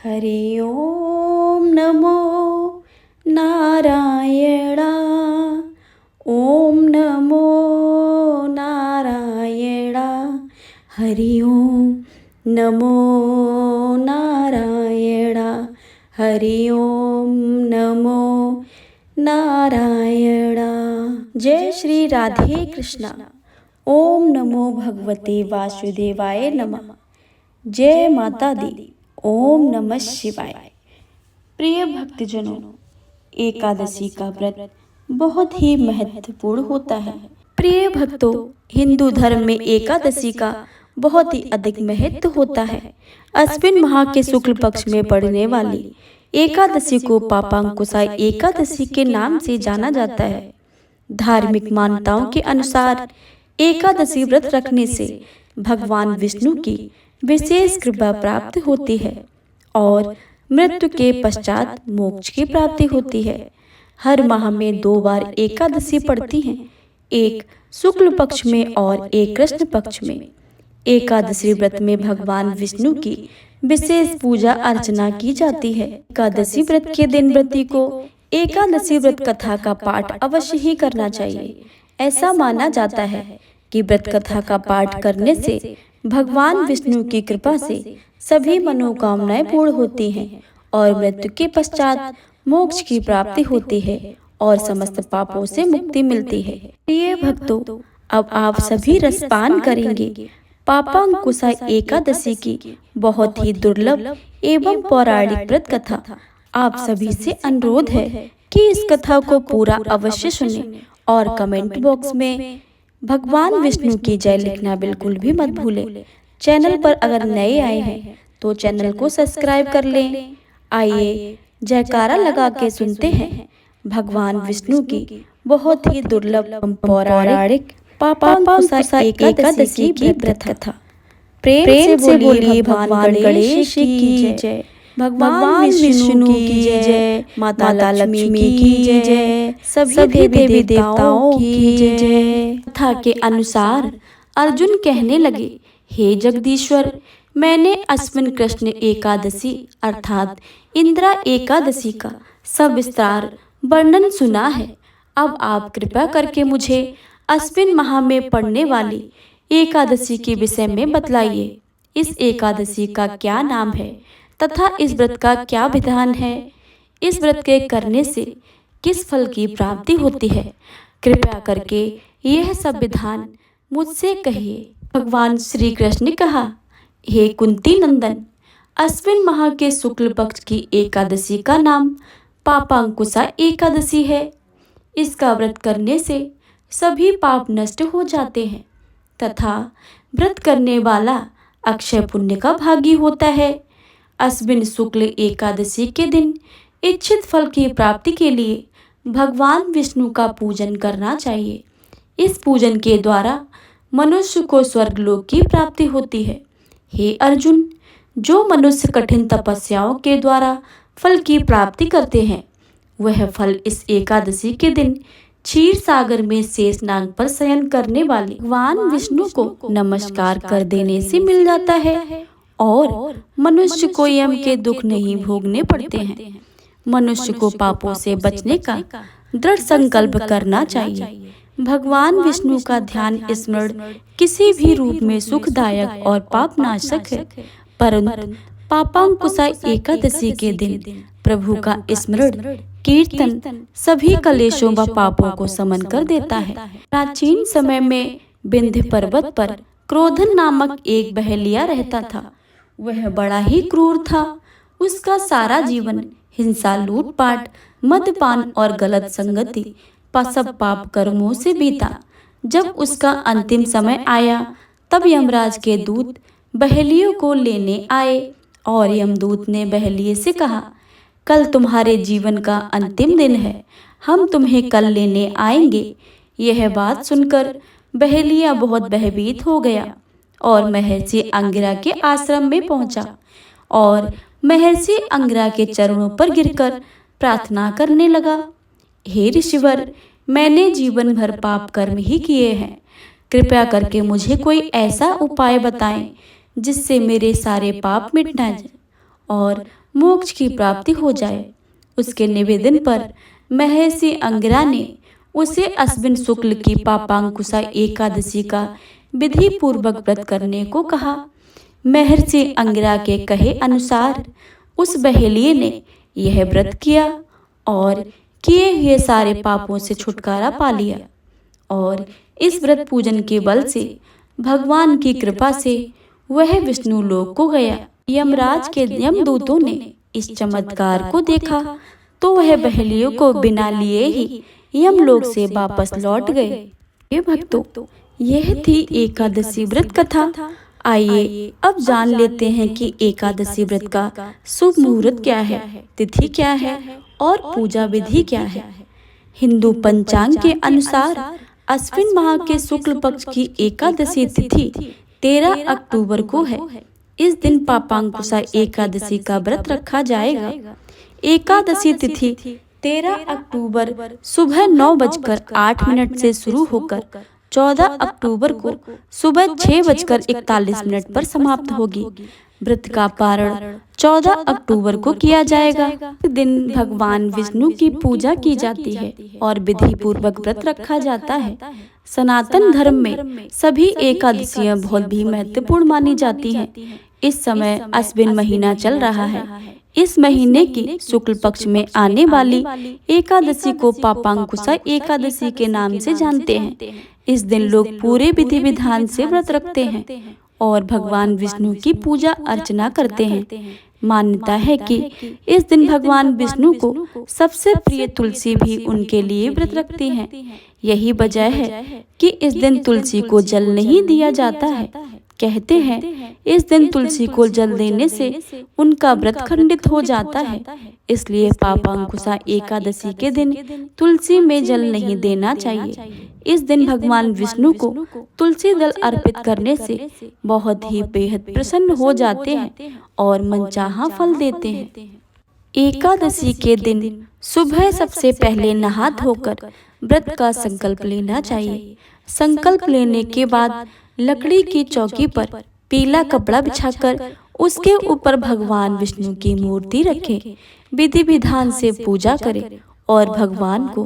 हरि ओम नमो नारायणा। ओम नमो नारायणा। हरि ओम नमो नारायणा। हरि ओम नमो नारायणा। जय श्री राधे कृष्णा। ओम नमो भगवते वासुदेवाय नमः। जय माता दी। ओम नमः शिवाय। प्रिय भक्तजनों, एकादशी का व्रत बहुत ही महत्वपूर्ण होता है। प्रिय भक्तों, हिंदू धर्म में एकादशी का बहुत ही अधिक महत्व होता है। अश्विन माह के शुक्ल पक्ष में पड़ने वाली एकादशी को पापांकुशा एकादशी के नाम से जाना जाता है। धार्मिक मान्यताओं के अनुसार एकादशी व्रत रखने से भगवान विष्णु की विशेष कृपा प्राप्त होती है और मृत्यु के पश्चात मोक्ष की प्राप्ति होती है। हर माह में 2 बार एकादशी पड़ती हैं, एक शुक्ल पक्ष में और एक कृष्ण पक्ष में। एकादशी व्रत में भगवान विष्णु की विशेष पूजा अर्चना की जाती है। एकादशी व्रत के दिन व्रती को एकादशी व्रत कथा का पाठ अवश्य ही करना चाहिए। ऐसा माना जाता है कि व्रत कथा का पाठ करने से भगवान विष्णु की कृपा से सभी मनोकामनाएं पूर्ण होती हैं और मृत्यु के पश्चात मोक्ष की प्राप्ति होती है और समस्त पापों से मुक्ति मिलती है। प्रिय भक्तों, अब आप सभी रसपान करेंगे पापांकुशा एकादशी की बहुत ही दुर्लभ एवं पौराणिक व्रत कथा। आप सभी से अनुरोध है कि इस कथा को पूरा अवश्य सुनें और कमेंट बॉक्स में भगवान विष्णु की जय लिखना बिल्कुल भी मत भूलें। चैनल पर अगर नए आए हैं तो चैनल को सब्सक्राइब कर लें। आइए जयकारा लगा के सुनते हैं भगवान विष्णु की बहुत ही दुर्लभ पौराणिक पापांकुशा एकादशी की व्रत कथा। प्रेम से बोलिए भगवान गणेश की जय, भगवान विष्णु की जय, माता लक्ष्मी की जय, सभी देवी देवताओं की जय। कथा के अनुसार अर्जुन कहने लगे, हे जगदीश्वर, मैंने अश्विन कृष्ण एकादशी अर्थात इंदिरा एकादशी का सविस्तार वर्णन सुना है। अब आप कृपा करके मुझे अश्विन माह में पड़ने वाली एकादशी के विषय में बतलाइए। इस एकादशी का क्या नाम है तथा इस व्रत का क्या विधान है? इस व्रत के करने से किस फल की प्राप्ति होती है? कृपया करके यह सब विधान मुझसे कहिए। भगवान श्री कृष्ण ने कहा, हे कुंती नंदन, अश्विन माह के शुक्ल पक्ष की एकादशी का नाम पापांकुशा एकादशी है। इसका व्रत करने से सभी पाप नष्ट हो जाते हैं तथा व्रत करने वाला अक्षय पुण्य का भागी होता है। अश्विन शुक्ल एकादशी के दिन इच्छित फल की प्राप्ति के लिए भगवान विष्णु का पूजन करना चाहिए। इस पूजन के द्वारा मनुष्य को स्वर्गलोक की प्राप्ति होती है। हे अर्जुन, जो मनुष्य कठिन तपस्याओं के द्वारा फल की प्राप्ति करते हैं, वह फल इस एकादशी के दिन क्षीर सागर में शेष नाग पर शयन करने वाले भगवान विष्णु को नमस्कार कर देने से मिल जाता है और मनुष्य को यम के दुख नहीं भोगने पड़ते हैं। मनुष्य को पापों से बचने का दृढ़ संकल्प करना चाहिए। भगवान विष्णु का ध्यान स्मरण किसी भी रूप में सुखदायक और पापनाशक है, परंतु पापांकुशा एकादशी के दिन प्रभु का स्मरण कीर्तन सभी कलेशों व पापों को समन कर देता है। प्राचीन समय में विंध्य पर्वत पर क्रोधन नामक एक बहेलिया रहता था। वह बड़ा ही क्रूर था। उसका सारा जीवन हिंसा, लूटपाट, मद्यपान और गलत संगति सब पाप कर्मों से बीता। जब उसका अंतिम समय आया तब यमराज के दूत बहेलियों को लेने आए और यमदूत ने बहेलिये से कहा, कल तुम्हारे जीवन का अंतिम दिन है, हम तुम्हें कल लेने आएंगे। यह बात सुनकर बहेलिया बहुत भयभीत हो गया और महर्षि अंगिरा के आश्रम में पहुंचा और महर्षि अंगिरा के चरणों पर गिरकर प्रार्थना करने लगा, हे ऋषिवर, मैंने जीवन भर पाप कर्म ही किए हैं। कृपया करके मुझे कोई ऐसा उपाय बताएं जिससे मेरे सारे पाप मिट जाएं और मोक्ष की प्राप्ति हो जाए। उसके निवेदन पर महर्षि अंगिरा ने उसे अश्विन शुक्ल की पापांकुशा एकादशी का विधि पूर्वक व्रत करने को कहा। महर्षि अंगिरा के कहे अनुसार उस बहेलिये ने यह व्रत किया और किए हुए सारे पापों से छुटकारा पा लिया और इस व्रत पूजन के बल से भगवान की कृपा से वह विष्णु लोक को गया। यमराज के यमदूतों ने इस चमत्कार को देखा तो वह बहेलियों को बिना लिए ही यमलोक से वापस लौट गए। ये भक्तों, यह थी एकादशी व्रत कथा। आइए अब जान लेते हैं कि एकादशी व्रत का शुभ मुहूर्त क्या है, तिथि क्या है और पूजा विधि क्या है। हिंदू पंचांग के अनुसार अश्विन माह के शुक्ल पक्ष की एकादशी तिथि 13 अक्टूबर को है। इस दिन पापांकुशा एकादशी का व्रत रखा जाएगा। एकादशी तिथि 13 अक्टूबर सुबह 9:08 से शुरू होकर 14 अक्टूबर को सुबह 6:41 पर समाप्त होगी। व्रत का पारण 14 अक्टूबर को किया जाएगा। इस दिन भगवान विष्णु की पूजा की जाती है और विधि पूर्वक व्रत रखा जाता है। सनातन धर्म में सभी एकादशियां बहुत भी महत्वपूर्ण मानी जाती हैं। इस समय अश्विन महीना चल रहा है। इस महीने की शुक्ल पक्ष में आने वाली एकादशी को पापांकुशा एकादशी के नाम से जानते हैं। इस दिन लोग पूरे विधि विधान से व्रत रखते हैं और भगवान विष्णु की पूजा अर्चना करते हैं। मान्यता है कि इस दिन भगवान विष्णु को सबसे प्रिय तुलसी भी उनके लिए व्रत रखती हैं। यही वजह है कि इस दिन तुलसी को जल नहीं दिया जाता है। कहते हैं इस दिन तुलसी को जल देने से उनका व्रत खंडित हो जाता है। इसलिए पापांकुशा एकादशी के दिन तुलसी में जल नहीं देना चाहिए। इस दिन भगवान विष्णु को तुलसी दल अर्पित करने से बहुत ही बेहद प्रसन्न हो जाते हैं और मनचाहा फल देते हैं। एकादशी के दिन सुबह सबसे पहले नहा धोकर व्रत का संकल्प लेना चाहिए। संकल्प लेने के बाद लकड़ी की चौकी पर पीला कपड़ा बिछाकर उसके ऊपर भगवान विष्णु की मूर्ति रखें। विधि विधान से पूजा करें और भगवान को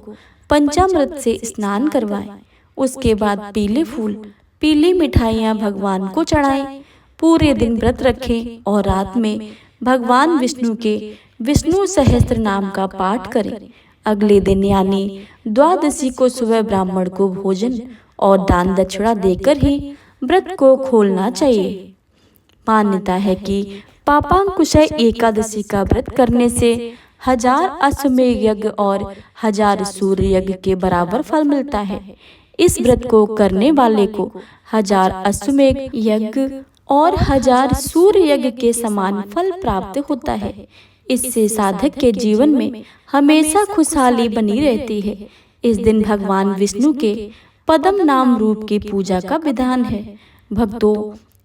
पंचामृत से स्नान करवाएं। उसके बाद पीले फूल, पीली मिठाइयाँ भगवान को चढ़ाएं। पूरे दिन व्रत रखें और रात में भगवान विष्णु के विष्णु सहस्त्र नाम का पाठ करें। अगले दिन यानी द्वादशी को सुबह ब्राह्मण को भोजन और दान दक्षिणा देकर ही व्रत को खोलना चाहिए। मान्यता है कि पापांकुशा एकादशी का व्रत करने से 1000 अश्वमेध यज्ञ और 1000 सूर्य यज्ञ के बराबर फल मिलता है। इस व्रत को करने वाले को 1000 अश्वमेध यज्ञ और 1000 सूर्य यज्ञ के समान फल प्राप्त होता है। इससे साधक के जीवन में हमेशा खुशहाली बनी रहती है। इस दिन भगवान विष्णु के पद्म नाम रूप की पूजा का विधान है। भक्तों,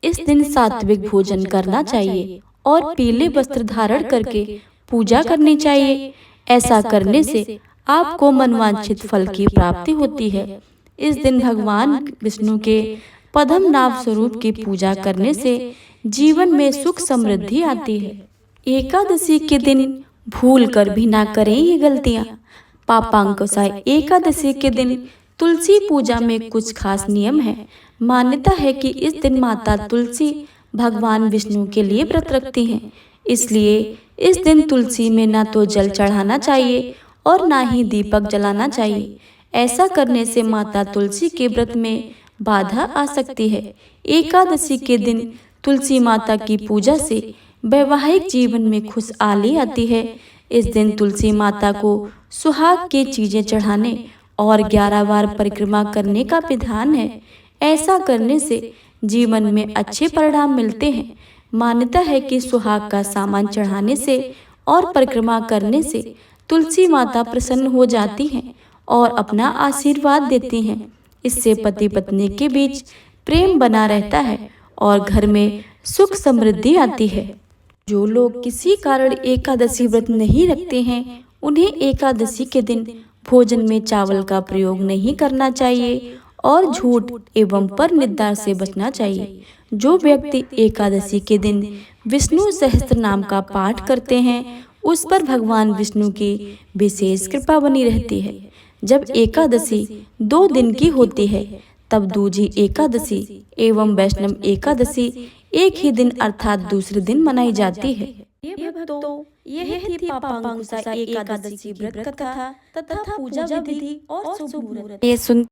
इस दिन सात्विक भोजन करना चाहिए और पीले वस्त्र धारण करके पूजा करनी चाहिए। ऐसा करने से आपको मनवांछित फल की प्राप्ति होती है। इस दिन भगवान विष्णु के पद्म नाम स्वरूप की पूजा करने से जीवन में सुख समृद्धि आती है। एकादशी के दिन भूल कर भी ना करें ये गलतियाँ। पापांकुशा एकादशी के दिन तुलसी पूजा में कुछ खास नियम है। मान्यता है कि इस दिन माता तुलसी भगवान विष्णु के लिए व्रत रखती हैं। इसलिए इस दिन तुलसी में ना तो जल चढ़ाना चाहिए और ना ही दीपक जलाना चाहिए। ऐसा करने से माता तुलसी के व्रत में बाधा आ सकती है। एकादशी के दिन तुलसी माता की पूजा से वैवाहिक जीवन में खुशहाली आती है। इस दिन तुलसी माता को सुहाग की चीजें चढ़ाने और 11 बार परिक्रमा करने का विधान है। ऐसा करने से जीवन में अच्छे परिणाम मिलते हैं। मान्यता है कि सुहाग का सामान चढ़ाने से और परिक्रमा करने से तुलसी माता प्रसन्न हो जाती हैं और अपना आशीर्वाद देती हैं। इससे पति पत्नी के बीच प्रेम बना रहता है और घर में सुख समृद्धि आती है। जो लोग किसी कारण एकादशी व्रत नहीं रखते हैं, उन्हें एकादशी के दिन भोजन में चावल का प्रयोग नहीं करना चाहिए और झूठ एवं पर निंदा से बचना चाहिए। जो व्यक्ति एकादशी के दिन विष्णु सहस्त्र नाम का पाठ करते हैं उस पर भगवान विष्णु की विशेष कृपा बनी रहती है। जब एकादशी 2 दिन की होती है तब दूजी एकादशी एवं वैष्णव एकादशी एक ही दिन अर्थात दूसरे दिन मनाई जाती है। ये भक्तों, यह थी पापांकुशा एकादशी की व्रत कथा तथा पूजा विधि और शुभ मुहूर्त। ये सुन